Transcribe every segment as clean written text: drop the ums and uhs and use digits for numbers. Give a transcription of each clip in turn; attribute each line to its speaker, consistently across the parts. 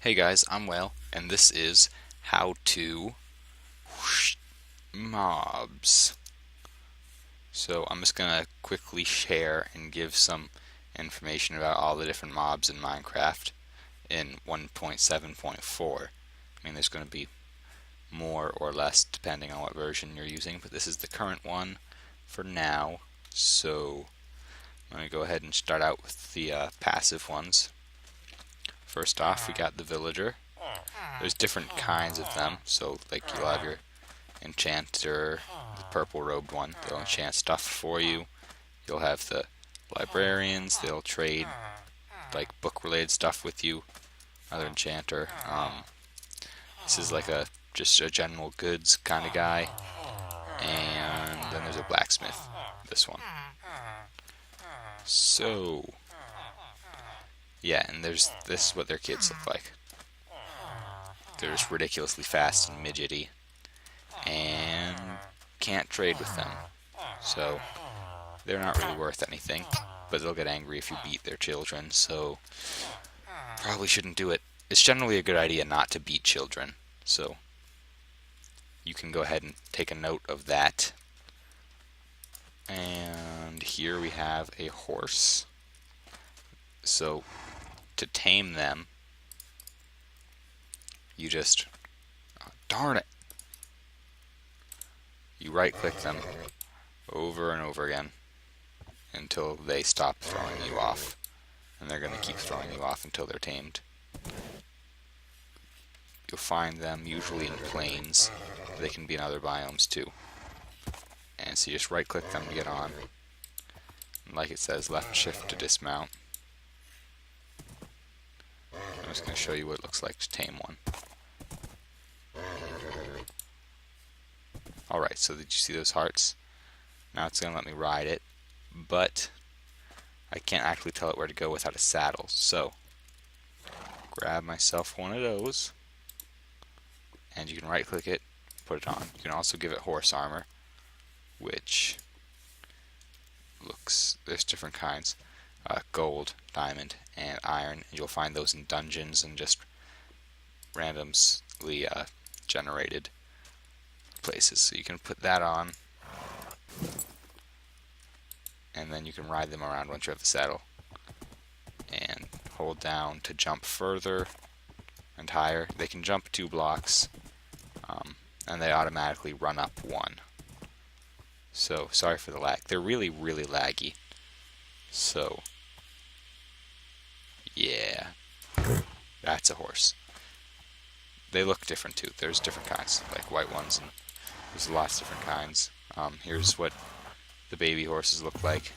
Speaker 1: Hey guys, I'm Whale, and this is how to mobs. So I'm just gonna quickly share and give some information about all the different mobs in Minecraft in 1.7.4. I mean, there's gonna be more or less depending on what version you're using, but this is the current one for now. So I'm gonna go ahead and start out with the passive ones. First off, we got the villager. There's different kinds of them, so like you'll have your enchanter, the purple robed one, they'll enchant stuff for you. You'll have the librarians, they'll trade like book related stuff with you. Another enchanter. This is like just a general goods kind of guy. And then there's a blacksmith, this one. So yeah, and this is what their kids look like. They're just ridiculously fast and midgety, and can't trade with them. So they're not really worth anything, but they'll get angry if you beat their children, so probably shouldn't do it. It's generally a good idea not to beat children, so you can go ahead and take a note of that. And here we have a horse. So to tame them, you just, darn it, you right click them over and over again until they stop throwing you off, and they're going to keep throwing you off until they're tamed. You'll find them usually in plains. They can be in other biomes too. And so you just right click them to get on. And like it says, left shift to dismount. I'm just going to show you what it looks like to tame one. Alright, so did you see those hearts? Now it's going to let me ride it, but I can't actually tell it where to go without a saddle. So, grab myself one of those, and you can right click it, put it on. You can also give it horse armor, which there's different kinds. Gold, diamond, and iron, and you'll find those in dungeons and just randomly generated places. So you can put that on, and then you can ride them around once you have the saddle. And hold down to jump further and higher. They can jump 2 blocks, and they automatically run up 1. So, sorry for the lag. They're really, really laggy. So, yeah. That's a horse. They look different too. There's different kinds, like white ones, and there's lots of different kinds. Here's what the baby horses look like.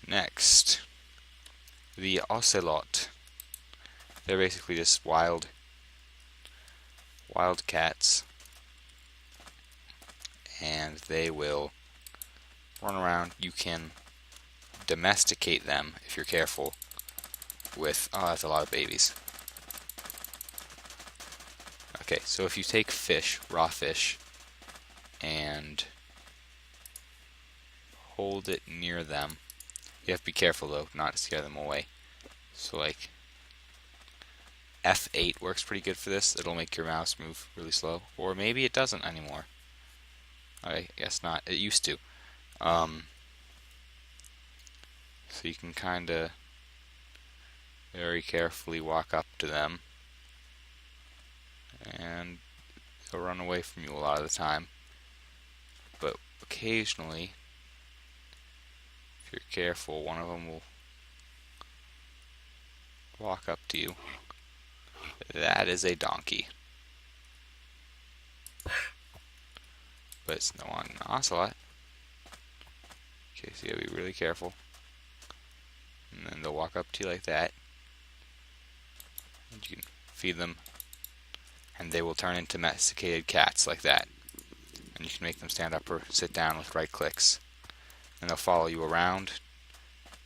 Speaker 1: Next, the Ocelot. They're basically just wild cats, and they will run around. You can domesticate them if you're careful with, oh, that's a lot of babies. Okay, so if you take fish, raw fish, and hold it near them, you have to be careful though, not to scare them away. So like F8 works pretty good for this. It'll make your mouse move really slow, or maybe it doesn't anymore. I guess not. It used to. So you can kind of very carefully walk up to them, and they'll run away from you a lot of the time. But occasionally, if you're careful, one of them will walk up to you. That is a donkey. But it's no an ocelot. Okay, so you gotta be really careful. And then they'll walk up to you like that. And you can feed them. And they will turn into domesticated cats like that. And you can make them stand up or sit down with right clicks. And they'll follow you around.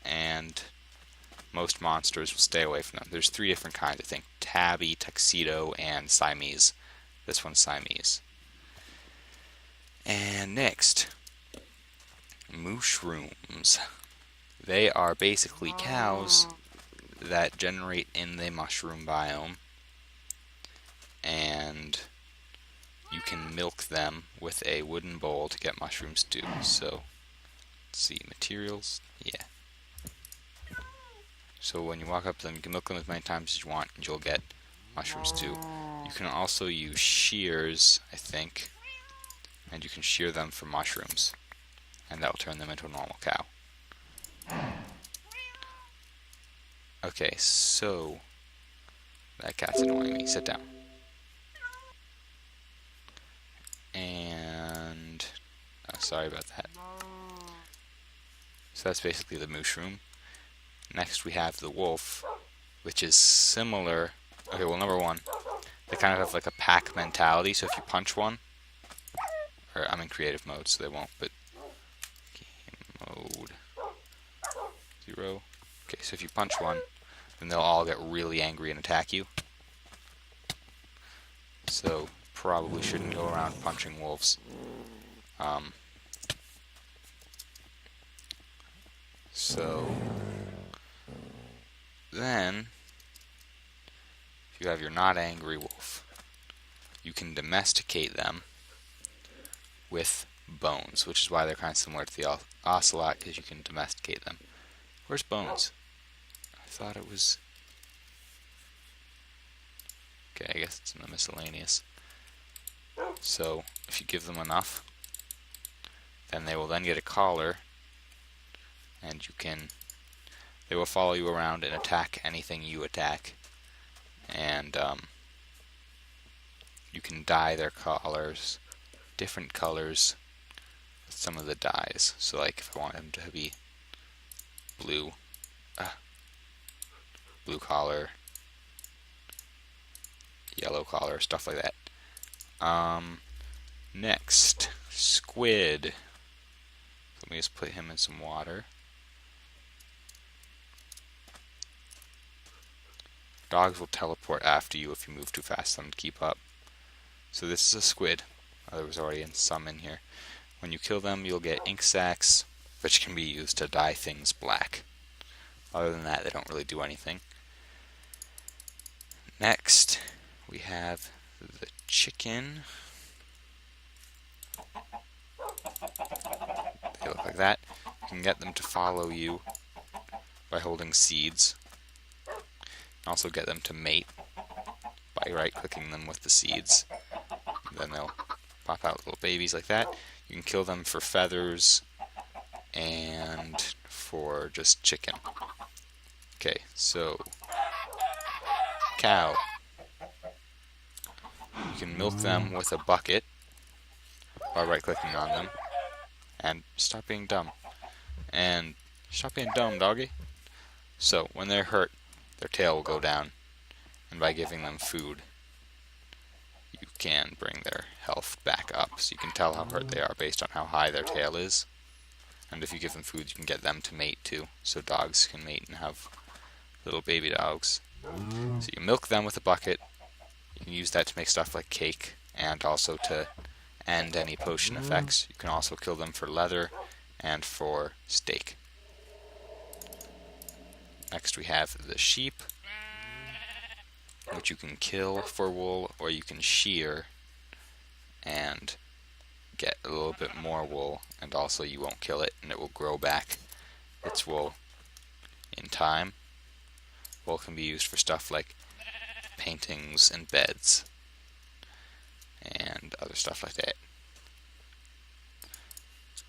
Speaker 1: And most monsters will stay away from them. There's 3 different kinds, I think. Tabby, Tuxedo, and Siamese. This one's Siamese. And next, Shrooms. They are basically cows that generate in the mushroom biome, and you can milk them with a wooden bowl to get mushrooms too. So, let's see, materials, yeah. So when you walk up to them, you can milk them as many times as you want, and you'll get mushrooms too. You can also use shears, I think, and you can shear them for mushrooms, and that will turn them into a normal cow. Okay, so that cat's annoying me. Sit down. And sorry about that. So that's basically the mushroom. Next we have the wolf, which is similar. Okay, well, number one, they kind of have like a pack mentality, so if you punch one, or I'm in creative mode, so they won't, but game mode 0. Okay, so if you punch one, then they'll all get really angry and attack you. So probably shouldn't go around punching wolves. So then, if you have your not angry wolf, you can domesticate them with bones, which is why they're kind of similar to the Ocelot, because you can domesticate them. Where's Bones? I thought it was... Okay, I guess it's in the miscellaneous. So, if you give them enough, then they will then get a collar, and you can... They will follow you around and attack anything you attack. And you can dye their collars different colors with some of the dyes. So like if I want them to be blue, blue collar, yellow collar, stuff like that. Next, squid. Let me just put him in some water. Dogs will teleport after you if you move too fast for them to keep up. So this is a squid. There was already some in here. When you kill them, you'll get ink sacs, which can be used to dye things black. Other than that, they don't really do anything. Next, we have the chicken. They look like that. You can get them to follow you by holding seeds. Also get them to mate by right-clicking them with the seeds. Then they'll pop out little babies like that. You can kill them for feathers and for just chicken. Okay, so cow. You can milk them with a bucket by right-clicking on them. And stop being dumb. And stop being dumb, doggy. So when they're hurt, their tail will go down, and by giving them food, you can bring their health back up. So you can tell how hurt they are based on how high their tail is. And if you give them food, you can get them to mate too. So dogs can mate and have little baby dogs. So you milk them with a bucket. You can use that to make stuff like cake, and also to end any potion effects. You can also kill them for leather and for steak. Next we have the sheep, which you can kill for wool, or you can shear and get a little bit more wool, and also you won't kill it, and it will grow back its wool in time. Wool can be used for stuff like paintings and beds, and other stuff like that.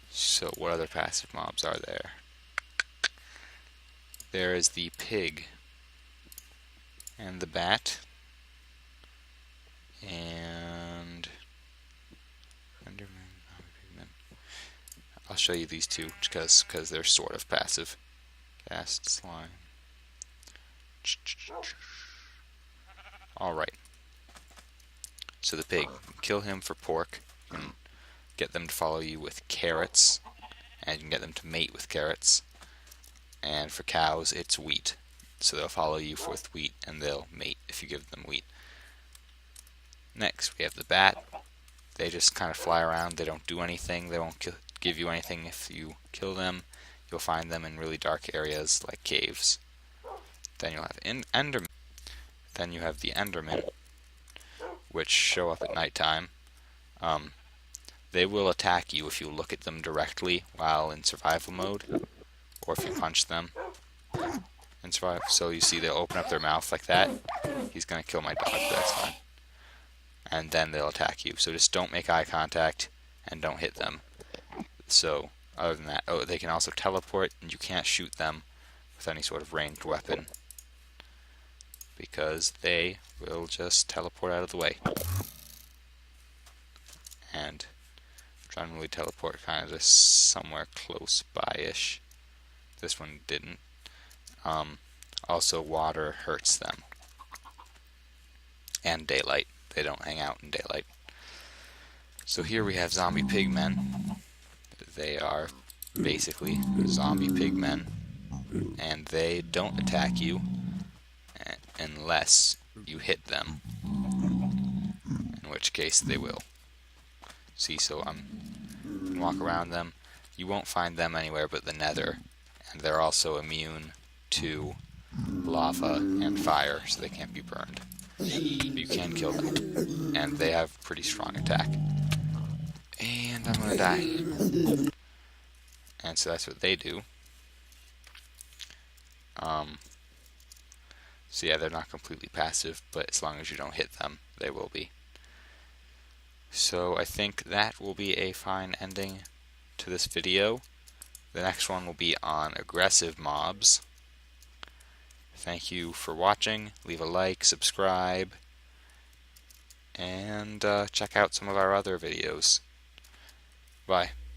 Speaker 1: So what other passive mobs are there? There is the pig, and the bat, and I'll show you these two because they're sort of passive. Cast slime. Alright. So the pig, kill him for pork. You can get them to follow you with carrots, and you can get them to mate with carrots. And for cows, it's wheat. So they'll follow you with wheat, and they'll mate if you give them wheat. Next, we have the bat. They just kind of fly around. They don't do anything. They won't give you anything if you kill them. You'll find them in really dark areas like caves. Then you'll have Enderman. Then you have the Enderman, which show up at nighttime. They will attack you if you look at them directly while in survival mode, or if you punch them in survival. So you see they'll open up their mouth like that. He's gonna kill my dog, but that's fine. And then they'll attack you. So just don't make eye contact and don't hit them. So other than that, oh, they can also teleport, and you can't shoot them with any sort of ranged weapon because they will just teleport out of the way. And generally teleport kind of just somewhere close by-ish. This one didn't. Also, water hurts them. And daylight. They don't hang out in daylight. So here we have zombie pigmen. They are basically zombie pigmen, and they don't attack you unless you hit them, in which case they will. See, so you can walk around them. You won't find them anywhere but the Nether, and they're also immune to lava and fire, so they can't be burned. You can kill them, and they have pretty strong attack. And I'm gonna die. And so that's what they do. So yeah, they're not completely passive, but as long as you don't hit them, they will be. So I think that will be a fine ending to this video. The next one will be on aggressive mobs. Thank you for watching. Leave a like, subscribe, and check out some of our other videos. Bye.